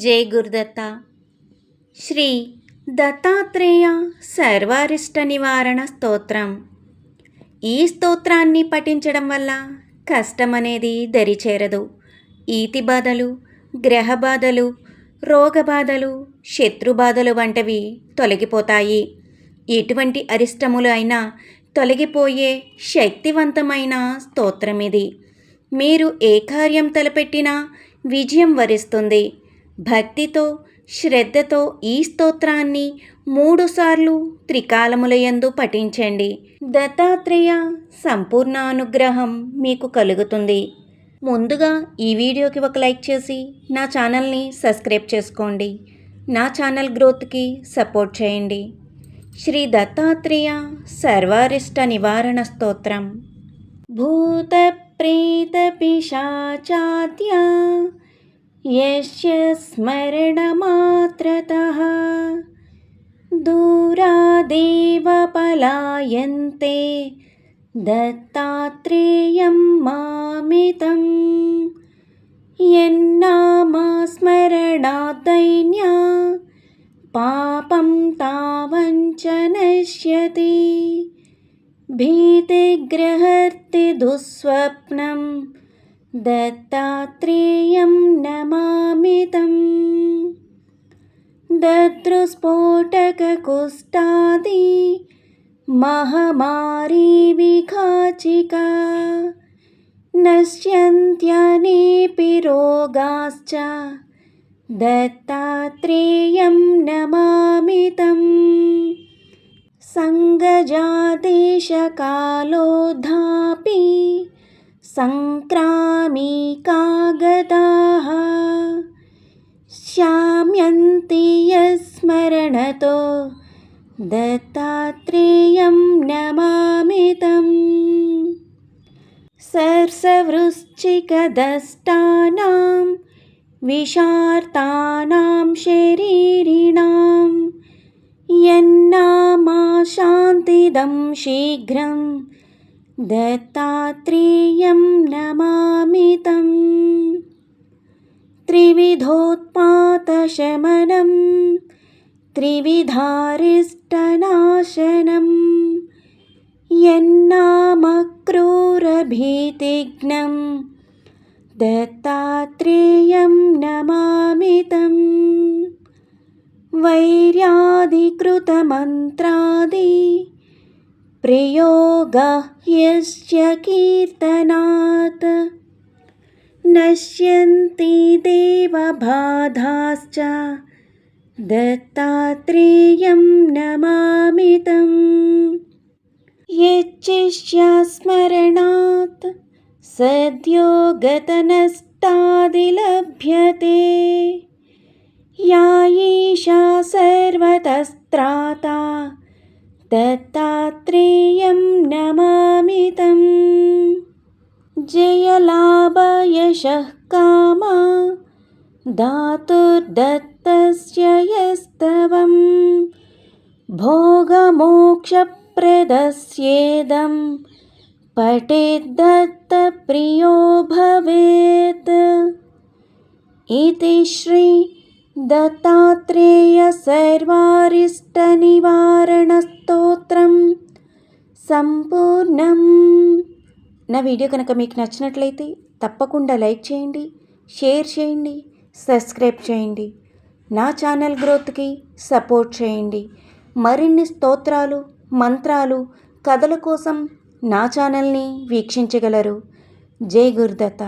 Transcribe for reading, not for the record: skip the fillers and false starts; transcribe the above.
జై గురుదత్త. శ్రీ దత్తాత్రేయ సర్వారిష్ట నివారణ స్తోత్రం. ఈ స్తోత్రాన్ని పఠించడం వల్ల కష్టమనేది దరిచేరదు. ఈతి బాధలు, గ్రహ బాధలు, రోగ బాధలు, శత్రు బాధలు వంటివి తొలగిపోతాయి. ఎటువంటి అరిష్టములు అయినా తొలగిపోయే శక్తివంతమైన స్తోత్రం ఇది. మీరు ఏ కార్యం తలపెట్టినా విజయం వరిస్తుంది. భక్తితో, శ్రద్ధతో ఈ స్తోత్రాన్ని 3 సార్లు త్రికాలములయందు పఠించండి. దత్తాత్రేయ సంపూర్ణ అనుగ్రహం మీకు కలుగుతుంది. ముందుగా ఈ వీడియోకి ఒక లైక్ చేసి నా ఛానల్ని సబ్స్క్రైబ్ చేసుకోండి. నా ఛానల్ గ్రోత్కి సపోర్ట్ చేయండి. శ్రీ దత్తాత్రేయ సర్వారిష్ట నివారణ స్తోత్రం. భూత ప్రేత పిశాచాద్య యస్య స్మరణమాత్రతః దూరాదేవ పలాయంతే దత్తాత్రేయం మామితం. యన్నామస్మరణాదైన్యా పాపం తావంచ నశ్యతి. భీతిగ్రహర్తి దుస్వప్నం దత్తాత్రేయం నమామితం. దద్రుస్ఫోటకకుష్ఠాది మహమారీ విఘాచికా నశ్యంత్యనేపి రోగాశ్చ దత్తాత్రేయం నమామితం. సంగజాదేశకాలోధాపి సంక్రామికాగతాః శామ్యంతి యస్మరణతో దత్తాత్రేయం నమామితం. సర్సవృశ్చికదష్టానాం విషార్తానాం శరీరిణాం యన్నామాశాంతిదం శీఘ్రం దత్తాత్రేయం నమామితం. త్రివిధోత్పాతశమనం త్రివిధారిష్టనాశనం యన్నామక్రూరభీతిఘ్నం దత్తాత్రేయం నమామితం. వైర్యాధికృతమంత్రాది ప్రయోగః యస్య కీర్తనాత్ నశ్యంతి దేవబాధాశ్చ దత్తాత్రేయం నమామితం. యచ్చిష్యస్మరణాత్ సద్యో గతనష్టాదిలభ్యతే యాయేషా సర్వతస్త్రాతా దత్తాత్రేయం నమామితం. జయలాభయశః కామా ధాతుర్దత్తస్య యస్తవం భోగమోక్షప్రదస్యేదం పఠేద్దత్తప్రియో భవేత్. ఇతి శ్రీ దత్తాత్రేయ సర్వారిష్ట నివారణ స్తోత్రం సంపూర్ణం. నా వీడియో కనుక మీకు నచ్చినట్లయితే తప్పకుండా లైక్ చేయండి, షేర్ చేయండి, సబ్స్క్రైబ్ చేయండి. నా ఛానల్ గ్రోత్కి సపోర్ట్ చేయండి. మరిన్ని స్తోత్రాలు, మంత్రాలు, కథల కోసం నా ఛానల్ని వీక్షించగలరు. జై గురుదత్త.